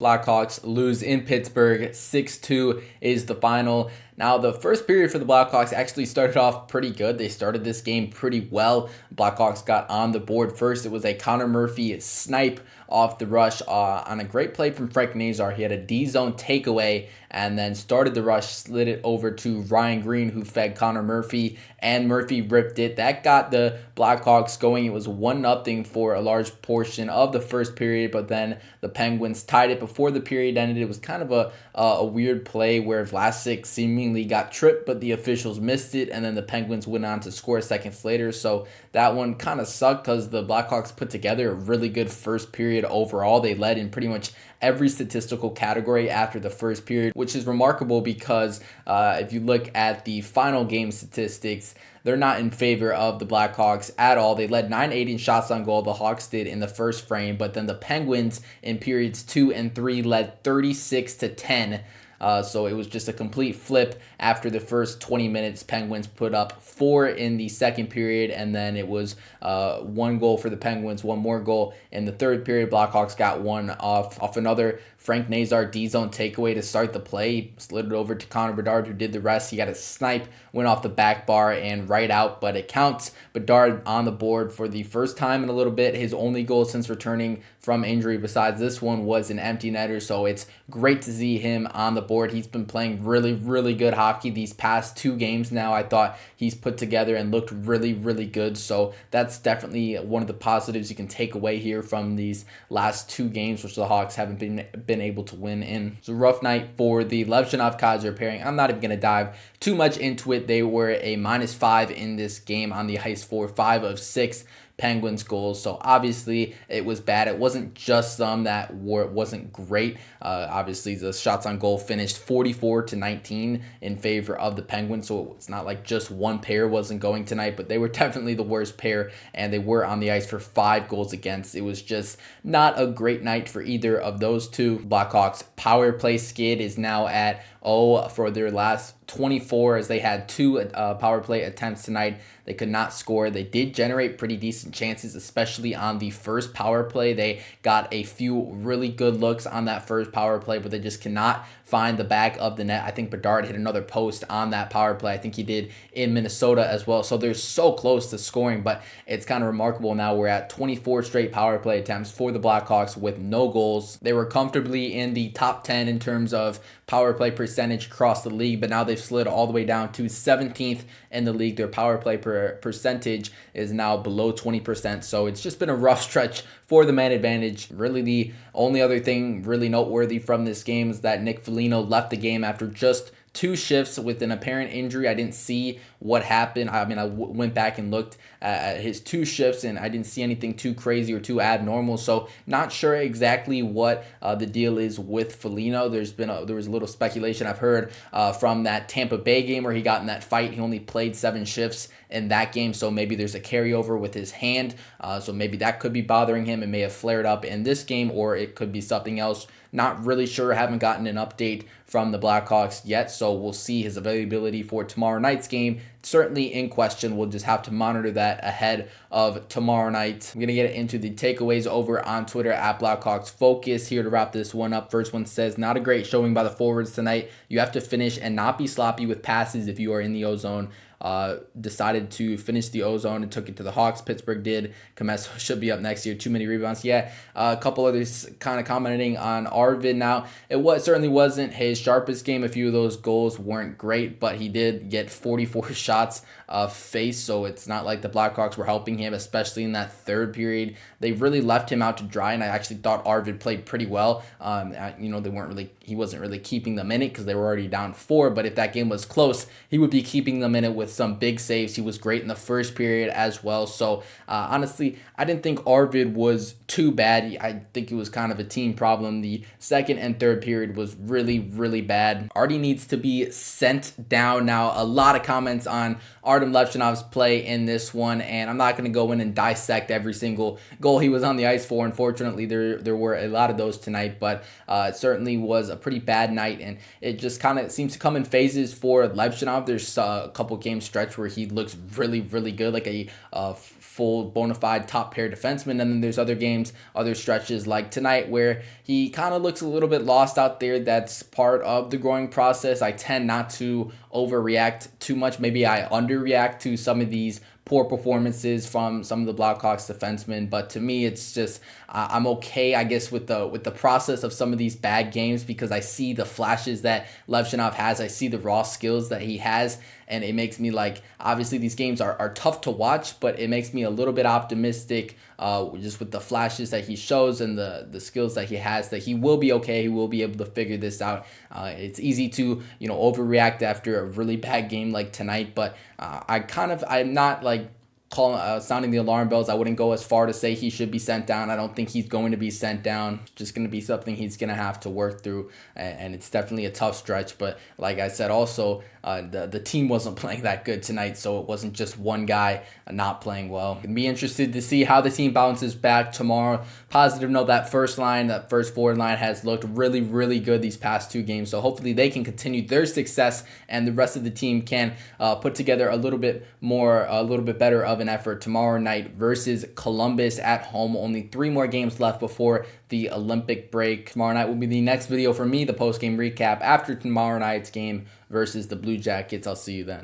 Blackhawks lose in Pittsburgh. 6-2 is the final. Now, the first period for the Blackhawks actually started off pretty good. They started this game pretty well. Blackhawks got on the board first. It was a Connor Murphy snipe off the rush on a great play from Frank Nazar. He had a D-zone takeaway and then started the rush, slid it over to Ryan Green, who fed Connor Murphy, and Murphy ripped it. That got the Blackhawks going. It was 1-0 for a large portion of the first period, but then the Penguins tied it before the period ended. It was kind of a weird play where Vlasic seemingly got tripped, but the officials missed it, and then the Penguins went on to score seconds later. So that one kind of sucked because the Blackhawks put together a really good first period overall. They led in pretty much every statistical category after the first period, which is remarkable because if you look at the final game statistics, they're not in favor of the Blackhawks at all. They led 9-8 in shots on goal. The Hawks did in the first frame, but then the Penguins in periods 2 and 3 led 36-10. So it was just a complete flip after the first 20 minutes. Penguins put up 4 in the second period, and then it was 1 goal for the Penguins, 1 more goal in the third period. Blackhawks got one off another Frank Nazar D-zone takeaway to start the play. He slid it over to Connor Bedard, who did the rest. He got a snipe, went off the back bar and right out, but it counts. Bedard on the board for the first time in a little bit. His only goal since returning from injury besides this one was an empty netter, so it's great to see him on the board. He's been playing really, really good hockey these past 2 games now. I thought he's put together and looked really, really good, so that's definitely one of the positives you can take away here from these last 2 games, which the Hawks haven't been able to win in. It's a rough night for the Levchinov-Kaiser pairing. I'm not even going to dive too much into it. They were a -5 in this game on the ice for 5 of 6 Penguins goals, so obviously it was bad. It wasn't just some that wasn't great. Obviously the shots on goal finished 44-19 in favor of the Penguins, so it's not like just one pair wasn't going tonight, but they were definitely the worst pair, and they were on the ice for 5 goals against. It was just not a great night for either of those two. Blackhawks power play skid is now at 0 for their last 24, as they had 2 power play attempts tonight. They could not score. They did generate pretty decent chances, especially on the first power play. They got a few really good looks on that first power play, but they just cannot find the back of the net. I think Bedard hit another post on that power play. I think he did in Minnesota as well. So they're so close to scoring, but it's kind of remarkable now. We're at 24 straight power play attempts for the Blackhawks with no goals. They were comfortably in the top 10 in terms of power play percentage across the league, but now they've slid all the way down to 17th in the league. Their power play percentage is now below 20%, so it's just been a rough stretch for the man advantage. Really, the only other thing really noteworthy from this game is that Nick Foligno left the game after just 2 shifts with an apparent injury. I didn't see what happened. I mean, I went back and looked at his 2 shifts, and I didn't see anything too crazy or too abnormal. So not sure exactly what the deal is with Foligno. There was a little speculation I've heard from that Tampa Bay game where he got in that fight. He only played 7 shifts in that game, so maybe there's a carryover with his hand. So maybe that could be bothering him. It may have flared up in this game, or it could be something else. Not really sure. Haven't gotten an update from the Blackhawks yet, so we'll see his availability for tomorrow night's game. Certainly in question. We'll just have to monitor that ahead of tomorrow night. I'm going to get into the takeaways over on Twitter at Blackhawks Focus here to wrap this one up. First one says, not a great showing by the forwards tonight. You have to finish and not be sloppy with passes if you are in the O-zone. Decided to finish the O-zone and took it to the Hawks. Pittsburgh did. Comesso should be up next year. Too many rebounds. Yeah, a couple others kind of commenting on Arvid. Now, certainly wasn't his sharpest game. A few of those goals weren't great, but he did get 44 shots face, so it's not like the Blackhawks were helping him, especially in that third period. They really left him out to dry, and I actually thought Arvid played pretty well. He wasn't really keeping them in it because they were already down 4, but if that game was close, he would be keeping them in it with some big saves. He was great in the first period as well. So honestly, I didn't think Arvid was too bad. I think it was kind of a team problem. The second and third period was really, really bad. Artie needs to be sent down. Now, a lot of comments on Artem Levchinov's play in this one, and I'm not going to go in and dissect every single goal he was on the ice for. Unfortunately, there were a lot of those tonight, but it certainly was a pretty bad night, and it just kind of seems to come in phases for Levchinov. There's a couple games 5-game stretch where he looks really, really good, like a full bona fide top pair defenseman. And then there's other games, other stretches like tonight where he kind of looks a little bit lost out there. That's part of the growing process. I tend not to overreact too much. Maybe I underreact to some of these poor performances from some of the Blackhawks defensemen, but to me, it's just I'm okay, I guess, with the process of some of these bad games because I see the flashes that Levshinov has, I see the raw skills that he has, and it makes me like, obviously these games are tough to watch, but it makes me a little bit optimistic just with the flashes that he shows and the skills that he has, that he will be okay, he will be able to figure this out. It's easy to overreact after a really bad game like tonight, but I'm not like sounding the alarm bells. I wouldn't go as far to say he should be sent down. I don't think he's going to be sent down. It's just going to be something he's going to have to work through, and it's definitely a tough stretch. But like I said, also the team wasn't playing that good tonight, so it wasn't just one guy not playing well. Gonna be interested to see how the team bounces back tomorrow. Positive note, that first forward line has looked really, really good these past 2 games. So hopefully they can continue their success, and the rest of the team can put together a little bit better of an effort tomorrow night versus Columbus at home. Only 3 more games left before the Olympic break. Tomorrow night will be the next video for me, the post-game recap after tomorrow night's game versus the Blue Jackets. I'll see you then.